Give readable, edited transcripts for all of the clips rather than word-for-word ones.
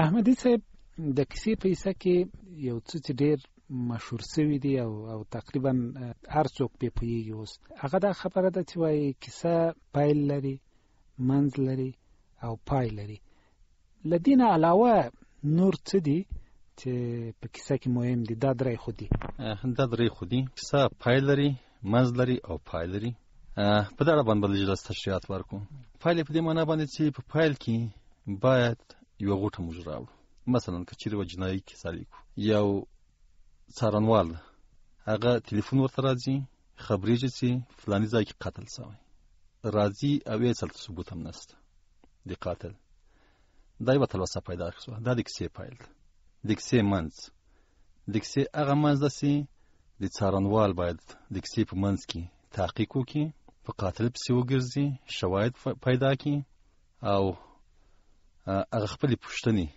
احمدي صاحب د کیسې په حصہ کې یو څه چې ډېر مشهور شوی دی او تقریبا هر څوک په پوهیږي اوس هغه دا خبره ده چې وايي کیسه پایل لري، منځ لري او پای لري. لدین علاوه نور څه دي چې په کیسه کې مهم دي؟ دا درې خو دي کیسه پایل لري، منځ لري او پای لري. په دا باندې بلجلس تشریحات ورکو. پایل په دې معنی باندې چې په پایل کې باید یو غوټه موږ راوړو. مثلا که چیرې و جنایي کیسه لیکو، یو څارنوال هغه ټلیفون ورته راځي، خبرېږي چې فلاني ځای کې قتل شوی راځي او یې څلته ثبوت هم نشته د قاتل. دا یوه تلوسه پیدا شوه. دا د کیسې پیل ده. د کیسې منځ، د کیسې هغه منځ ده چې د څارنوال باید د کیسې په منځ کې تحقیق وکړي، په قاتل پسې وګرځي، شواهد پیدا کړي او هغه خپلې پوښتنې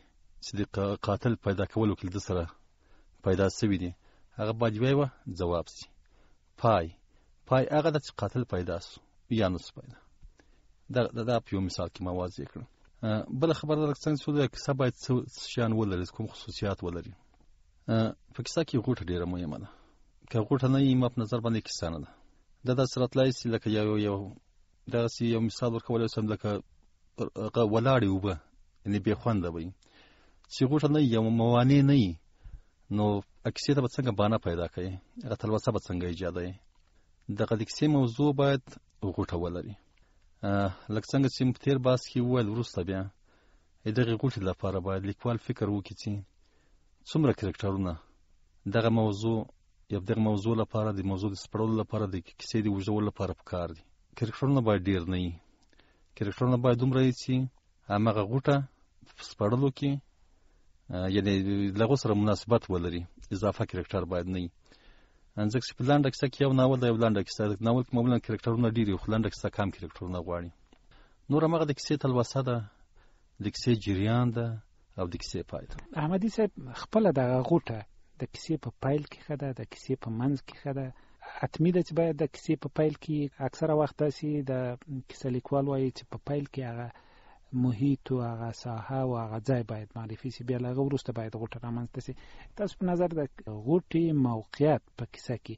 چې د قاتل پیدا کولو کې د سره پیدا شوي دي هغه باید یوه ځواب شي. پای هغه ده چې قاتل پیدا شو یا نه شو پیدا. دا په یو مثال کې ما واضح کړم. بله خبره ده څنګه چې کیسه باید څه شیان ولري، کوم خصوصیات ولري. په کیسه کې غوټه ډېره مهمه ده. که غوټه نه وي ما په نظر باندې کیسه نه ده. دا داسې راتلی شي لکه دغسې یو مثال ورکولی شم لکه ولاړې اوبه، یعنې بې خونده به وي. چې غوټه نه وي یا موانع نه وي نو کیسې ته به څنګه بانه پیدا کوي، هغه تلوسه به څنګه ایجادوي. دغه د کیسې موضوع باید غوټه ولري. لکه څنګه چې په تېر بحث کې وویل، وروسته بیا دغې غوټې لپاره باید لیکوال فکر وکړي چې څومره کرکټرونه دغه موضوع لپاره، د موضوع د سپړلو لپاره، د کیسې د اوږدولو لپاره پکار دي. کرکټرونه باید ډېر نه وي. کرکټرونه باید دومره وي چې همغه غوټه په سپړلو کې یعنې له هغو سره مناسبت ولري. اضافه کرکټر باید نه وي. ځکه چې په لنډه کیسه کې یو ناول ده، یو لنډه کیسه ده. ناول کې معمولا کرکټرونه ډېر وي، خو لنډه کیسه کم کرکټرونه غواړي. نور همغه د کیسې تلوسه ده، د کیسې جریان ده او د کیسې پای ده. احمدي صاحب خپله دغه غوټه د کیسې په پیل کې ښه ده، د کیسې په منځ کې ښه ده؟ حتمي ده چې باید د کیسې په پیل کې اکثره وخت داسې د کیسه لیکوال وایي چې په پیل کې هغه محیط او هغه ساحه او هغه ځای باید معرفي شي، بیا له هغه وروسته باید غوټه رامنځته شي. تاسو په نظر د غوټې موقعیت په کیسه کې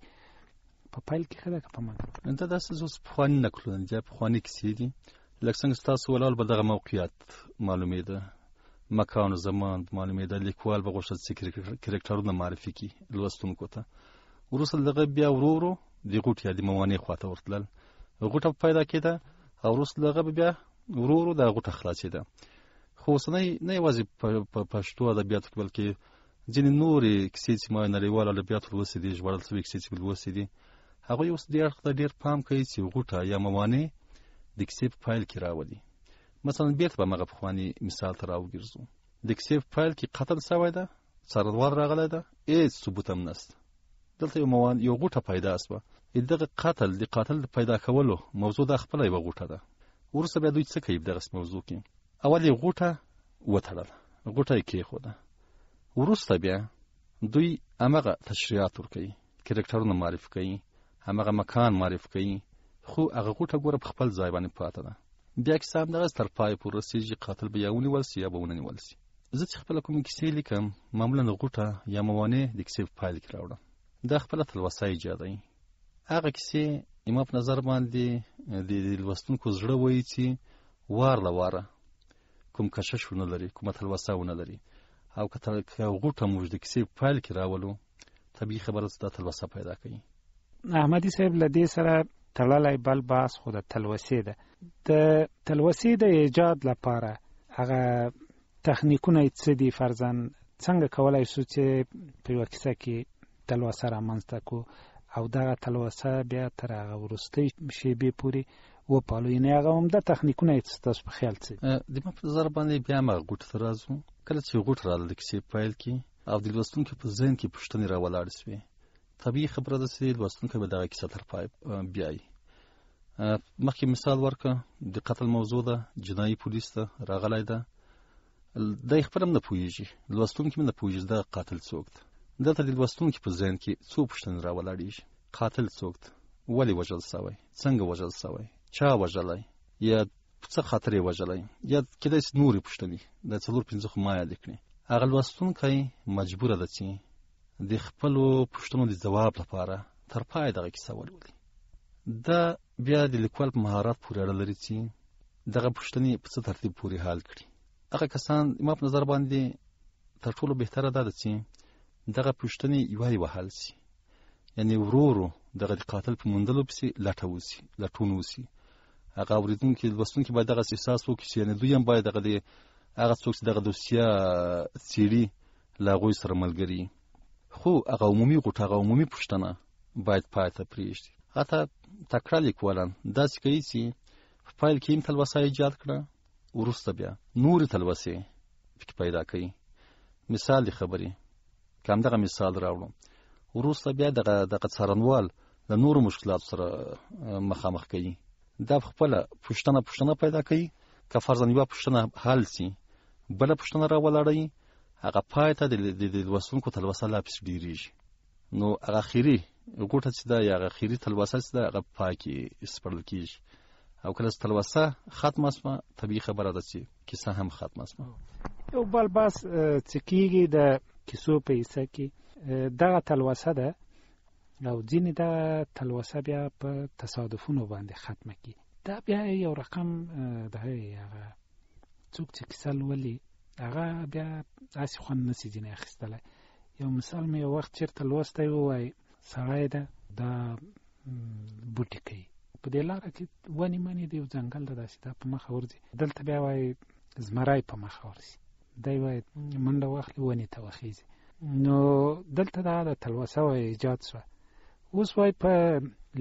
په پیل کې ښه ده که په منځ؟ دا داسې اوس پخواني نکلونه دي، پخواني کیسې دي. لکه څنګه چې تاسو ولاړ به دغه موقعیت معلومېده، مکان و زمان معلومېده، لیکوال به غوښتل چې کرکټرونه معرفي کړي لوستونکو ته. وروسته دغه بیا ورو د غوټې یا د موانع خواته ورتلل، غوټه پیدا کېده او وروسته دغه بیا ورو د غوټه خلاصېده. خو اوسنی نه یوازې په پښتو ادبیاتو کې بلکې ځینې نورې کیسې چې ما نړیوال ادبیاتو لوستې دي، ژباړل شوې کیسې چې لوستې دي، هغوی اوس دې اړخ ته ډېر پام کوي چې غوټه یا موانع د کیسې په پیل کې راولي. مثلا بیرته به همغه پخواني مثال ته راوګرځو. د کیسې په پیل کې قتل شوی ده، څارنوال راغلی ده، هېڅ ثبوت هم نشته. دلته یو غوټه پیدا شوه. دغه د قاتل د پیدا کولو موضوع دا خپله یوه غوټه ده. وروسته بیا دوی څه کوي په دغسې موضوع کې؟ اول یې غوټه وتړله، غوټه یې کېښوده. وروسته بیا دوی همغه تشریحات ورکوي، کرکټرونه معرفي کوي، همغه مکان معرفي کوي، خو هغه غوټه ګوره په خپل ځای باندې پاته ده. بیا کیسه همدغسې تر پایه پورې رسېږي، قاتل به یا ونیول شي یا به ونه نیول شي. زه چې خپله کومې کیسې لیکم معمولا غوټه یا موانع د کیسې په پیل کې راوړم. دا خپله تلوسه ایجادوي. هغه کیسې ما په نظر باندې د لوستونکو زړه وایي چې وار له واره کوم کشش ونه لري، کومه تلوسه ونه لري. او که غوټه موږ د کیسې په پیل کې راولو، طبیعي خبره ده دا تلوسه پیدا کوي. احمدي صاحب له دې سره تړلی بل بحث خو د تلوسې ده. د تلوسې د ایجاد لپاره هغه تخنیکونه څه دي؟ فرضاً څنګه کولی شو چې په یوه کیسه کې تلوسه رامنځته کړو او دغه تلوسه بیا تر هغه وروستۍ شیبې پورې وپالو؟ یعنې هغه عمده تخنیکونه یې ستاسو په خیال څه دي؟ د ما په نظر باندې بیا همغه غوټې ته راځو. کله چې غوټه راغله د کیسې په پیل کې او د لوستونکي په ذهن کې پوښتنې راولاړې شوې، طبیعي خبره ده چې لوستونکی به دغه کیسه تر پای بیایي. مخکې مثال ورکړه، د قتل موضوع ده، جنایي پولیس ته راغلی ده، دی خپل هم نه پوهېږي، لوستونکي هم نه پوهېږي دغه قاتل څوک ده. دلته د لوستونکي په ذهن کې څو پوښتنې راولاړېږي. قاتل څوک ده؟ ولې وژل شوی؟ څنګه وژل شوی؟ چا وژلی؟ یا څه خاطر یې وژلی یا کېدای شي نورې پوښتنې د 4-5 خو ما یاد کړي. هغه لوستونکی مجبوره ده چې د خپلو پوښتنو د ځواب لپاره تر پای دغه کیسه ولولي. دا بیا د لیکوال په مهارت پورې اړه لري چې دغه پوښتنې په څه ترتیب پورې حل کړي. هغه کسان ما په نظر باندې تر ټولو بهتره دا ده چې دغه پوښتنې یوه حل شي، یعنې ورو ورو دغه د قاتل په موندلو پسې لټون وسي. هغه اورېدونکي لوستونکي باید دغه احساس وکړي چې یعنې دوی هم باید دغه د هغه څوک چې دغه دوسیه څېړي له هغوی سره ملګري، خو هغه عمومي پوښتنه باید پای ته پرېږدي. حتی تکړه لیکوالان داسې کوي چې په پیل کې هم تلوسه ایجاد کړه، وروسته بیا نورې تلوسې پکې پیدا کوي. مثال د خبرې که همدغه مثال راوړم، وروسته بیا دغه څارنوال له نورو مشکلاتو سره مخامخ کوي. دا په خپله پوښتنه پیدا کوي. که فرضاً یوه پوښتنه حل سي، بله پوښتنه راولاړوي، هغه پای ته د لوستونکو تلوسه لا پسې ډېرېږي. نو هغه اخري ګوټه چې ده یا هغه اخري تلوسه چې ده هغه پای کې سپړل کېږي. او کله چې تلوسه ختمه شوه، طبیعي خبره ده چې کیسه هم ختمه شوه. یو بل بحث چې کېږي د کیسو په حصه کې دغه تلوسه ده، او ځینې دغه تلوسه بیا په تصادفونو باندې ختمه کېږي. دا بیا یو رقم هغه څوک چې کیسه لولي هغه بیا داسې خوند نشي ځینې اخیستلی. یو مثال مې یو وخت چېرته لوستی و، وایي سړی ده دا بوټي کوي، په دې لاره کې ونې منې د یو ځنګل ده داسې دا په مخه ورځي، دلته بیا وایي زمری په مخه ورځي، دی وایي منډه واخلي ونې ته وخیږي. نو دلته دا د تلوسه وایي ایجاد شوه. اوس وایي په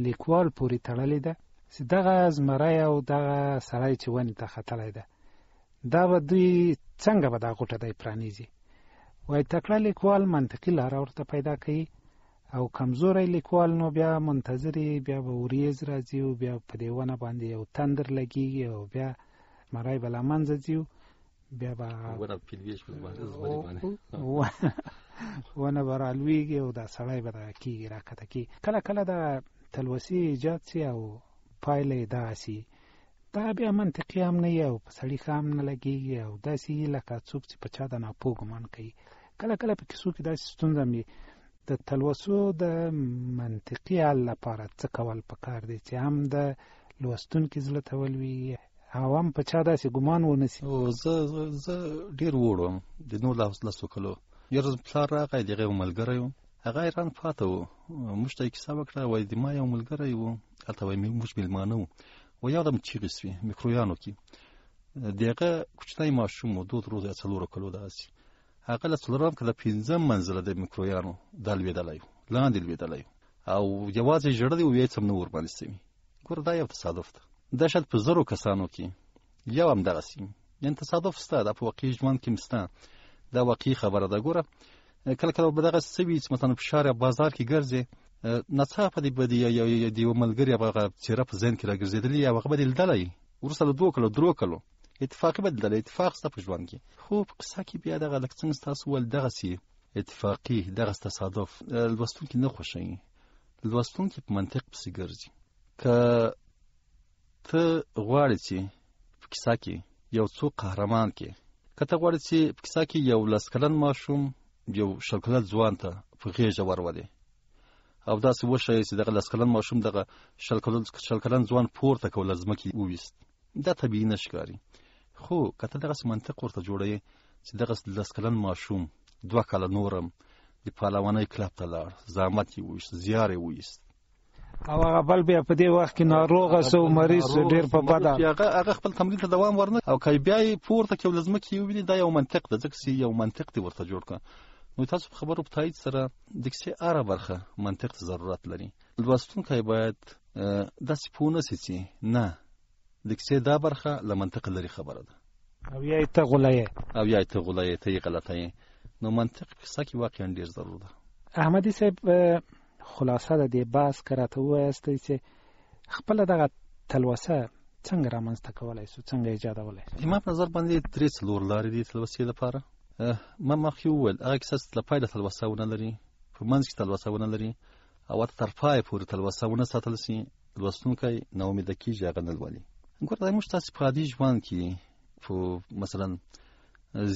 لیکوال پورې تړلې ده چې دغه زمری او دغه سړی چې ونې ته ختلی ده، دا به دوی څنګه به دا غوټه دی پرانیزي. وایي تکړه لیکوال منطقي لاره ورته پیدا کوي، او کمزوری لیکوال نو بیا منتظري، بیا به وریځ راځي او بیا په دې ونه باندې یو تندر لګېږي او بیا زمری به له منځه ځي، بیا به ونه به رالویږي او دا سړی به دغه کېږي راکته کېږي. کله کله د تلوسې ایجاد سي او پایله یې دغسې دا بیا منطقي هم نه وي او په سړي ښه هم نه لګېږي، او داسې لکه څوک چې په چا د ناپوه ګمان کوي. کله کله په کیسو کې داسې ستونزه وي. د تلوسو د منطقي حل لپاره څه کول پکار دی چې هم د لوستونکي زړه ته ولوي او هم په چا داسې ګمان ونه سي؟ زه ډېر وړ وم، د 19 کلو. یو ورځ پلار راغی، د هغه یو ملګری و، هغه ایران پاته و. موږ ته یې کیسه وکړه، وایي د ما یو ملګری و، هلته وایي موږ مېلمانه وو، و یو دم چیغې سوې میکرویانو کې. د هغه کوچنی ماشوم و، 2 یا 4 کلو داسې. هغه له 4 که د 5 منزله د میکرویانو دا لوېدلی و، لاندې لوېدلی و، او یوازې ژړلی و، هېڅ هم نه ورباندې سوي. ګوره دا یو تصادف ده. دا شاید په 1000 کسانو کې یو هم دغسې وي. یعنې تصادف شته، دا په واقعي ژوند کې هم شته، دا واقعي خبره ده. ګوره کله کله به دغسې څه وي چې مثلا په ښار یا بازار کې ګرځې، ناڅاپه د یو ملګري هغه څېره په ذهن کې راګرځېدلې، او هغه به دې لیدلی وروسته له 2 کلو 3 کلو اتفاقي به لیدلی. اتفاق شته په ژوند کې، خو په قصه کې بیا دغه لکه څنګه ستاسو وویل دغسې اتفاقي، دغسې تصادف لوستونکي نه خوښوي. لوستونکي په منطق پسې ګرځي. که ته غواړې چې په کیسه کې یو څوک قهرمان کې، که ته غواړې چې په کیسه کې یو 10 کلن ماشوم یو 20 کلن ځوان ته په غېږه ورولې، او داسې وښیې چې دغه 10 کلن ماشوم دغه 20 کلن ځوان پورته کړ له ځمکې وویست، دا طبیعي نه ښکاري. خو که ته دغسې منطق ورته جوړوې چې دغسې 10 کلن ماشوم 2 کاله نورم د پهلوانۍ کلب ته لاړ، زحمت یې وویست، زیار یې وویست، او هغه بل بیا په دې وخت کې ناروغه سو، مریض سو، ډېر په بده، هغه خپل تمرین ته دوام ورنه، او که بیا یې پورته کړ له ځمکې وویني، دا یو منطق ده، ځکه چې یو منطق دې ورته جوړ کړه. نو تاسو په خبرو په تایید سره د کیسې هره برخه منطق ته ضرورت لري. لوستونکی باید داسې پوه نه سي چې نه، د کیسې دا برخه له منطق لري خبره ده، او یا یې ته غوله یې، ته یې غلطه یې. نو منطق په کیسه کې واقعا ډېر ضرور ده. احمدي صاحب، خلاصه د دې بحث که راته ووایاستئ چې خپله دغه تلوسه څنګه رامنځته کولی سو، څنګه ایجادولی سو؟ زما په نظر باندې 3-4 لارې دي تلوسې لپاره. ما مخکې وویل هغه کیسه چې له پیله تلوسه ونه لري، په منځ کې تلوسه ونه لري، او حتی تر پایه پورې تلوسه ونه ساتل سي، لوستونکی ناامیده کېږي، هغه نه لولي. ګوره موږ تاسو په عادي ژوند کې په مثلا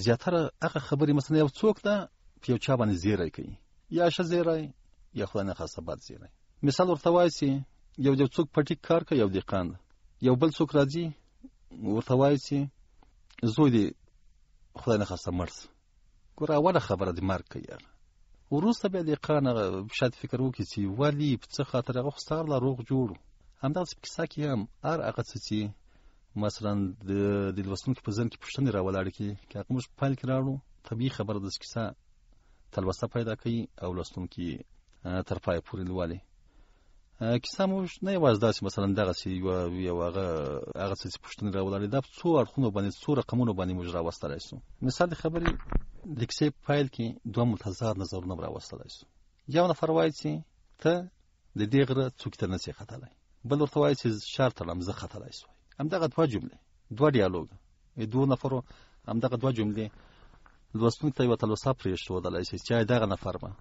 زیاتره هغه خبرې مثلا یو څوک ده په یو چا باندې زیری کوي یا ښه زیری یا خدای نخواسته بد زیری. مثال ورته وایي چې یو څوک پټیک کار کوي یو دهقان ده، یو بل څوک راځي ورته وایي چې زوی دې خدای نخواسته مړ شه. ګوره اوله خبره دې مرګ کوي. وروسته بیا دهقان هغه شاید فکر وکړي چې ولې په څه خاطر هغه خو ستا لا روغ جوړ. همدغسې په کیسه کې هم هر هغه څه چې مثلا د لوستونکي په ذهن کې پوښتنې راولاړې کړي که هغه موږ په پیل کې راوړو طبیعي خبره ده چې کیسه تلوسه پیدا کوي او لوستونکي تر پایه پورې لولي. کیسه موږ نه یوازې داسې مثلا دغسې یو هغه څه چې پوښتنې راولاړې دا په څو اړخونو باندې څو رقمونو باندې موږ راوستلی شو. مثال د خبرې د کیسې په پیل کې دوه متضاد نظرونه راوستلی شو. یو نفر وایي چې ته د دې غره څوکې ته نسې ختلی، بل ورته وایي چې شر تړم زه ختلی شوی. همدغه دوه جملې دوه ډیالوګ دوه نفرو همدغه دوه جملې لوستونکي ته یوه تلوسه پرېښودلی شي چې دغه نفر به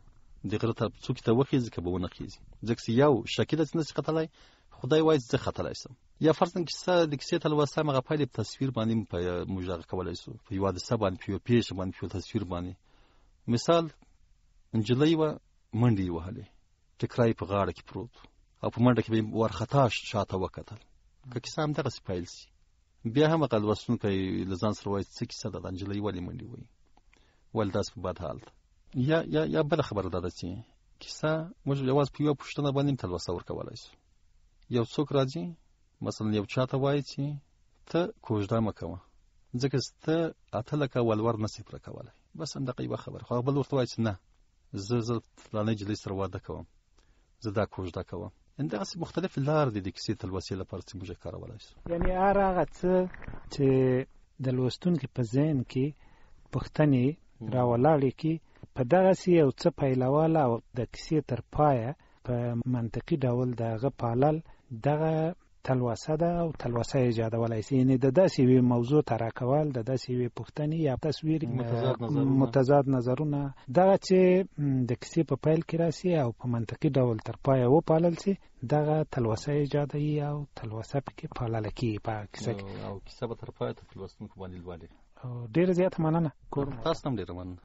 د غره ته څوکې ته وخیږي که به ونه خیږي، ځکه چې یو شکي ده چې نسي ختلی، خدای وایي چې زه ختلی شم. یا فرض کړه د کیسې تلوسه همغه پایلې په تصویر باندې موږ هغه کولی شو، په یوه حادثه باندې په یوه پېښه باندې په یو تصویر باندې. مثال نجلۍ وه منډې یې وهلې، ټکری په غاړه کې پروت او په منډه کې به یې وارخطا شاته وکتل. که کیسه همدغسې پیل شي بیا هم هغه لوستونکی له ځان سره وایي څه کیسه ده دا نجلۍ ولې منډې وهي، ولې داسې په بد حال ده. یا بله خبره دا ده چې کیسه موږ یوازې په یوه پوښتنه باندې هم تلوسه ورکولی شو. یو څوک راځي مثلا یو چا ته وایي چې ته کوژده مه کوه ځکه چې ته 8 لکه ولور نسې پوره کولی، بس همدغه یوه خبره. خو هغه بل ورته وایي چې نه زه فلانۍ نجلۍ سره واده کوم، زه دا کوژده کوم. همدغسې مختلفې لارې دي د کیسې تلوسې لپاره چې موږ یې کارولی شو. یعنې هر هغه څه چې د لوستونکي په ذهن کې پوښتنې راولاړې کړي په دغسې یو څه پیلول او د کیسې تر پایه په منطقي ډول د هغه پالل دغه تلوسه ده او تلوسه ایجادولی شي. یعنې د داسې یوې موضوع طرح کول، د داسې یوې پوښتنې یا تصویر متضاد نظرونه دغه چې د کیسې په پیل کې راسي او په منطقي ډول تر پایه وپالل شي دغه تلوسه ایجادوي او تلوسه پکې پالله کېږي په کیسه کې او کیسه به تر پایه تر لوستونکو باندې لولي. ډېره زیاته مننه. تاسو هم ډېره مننه.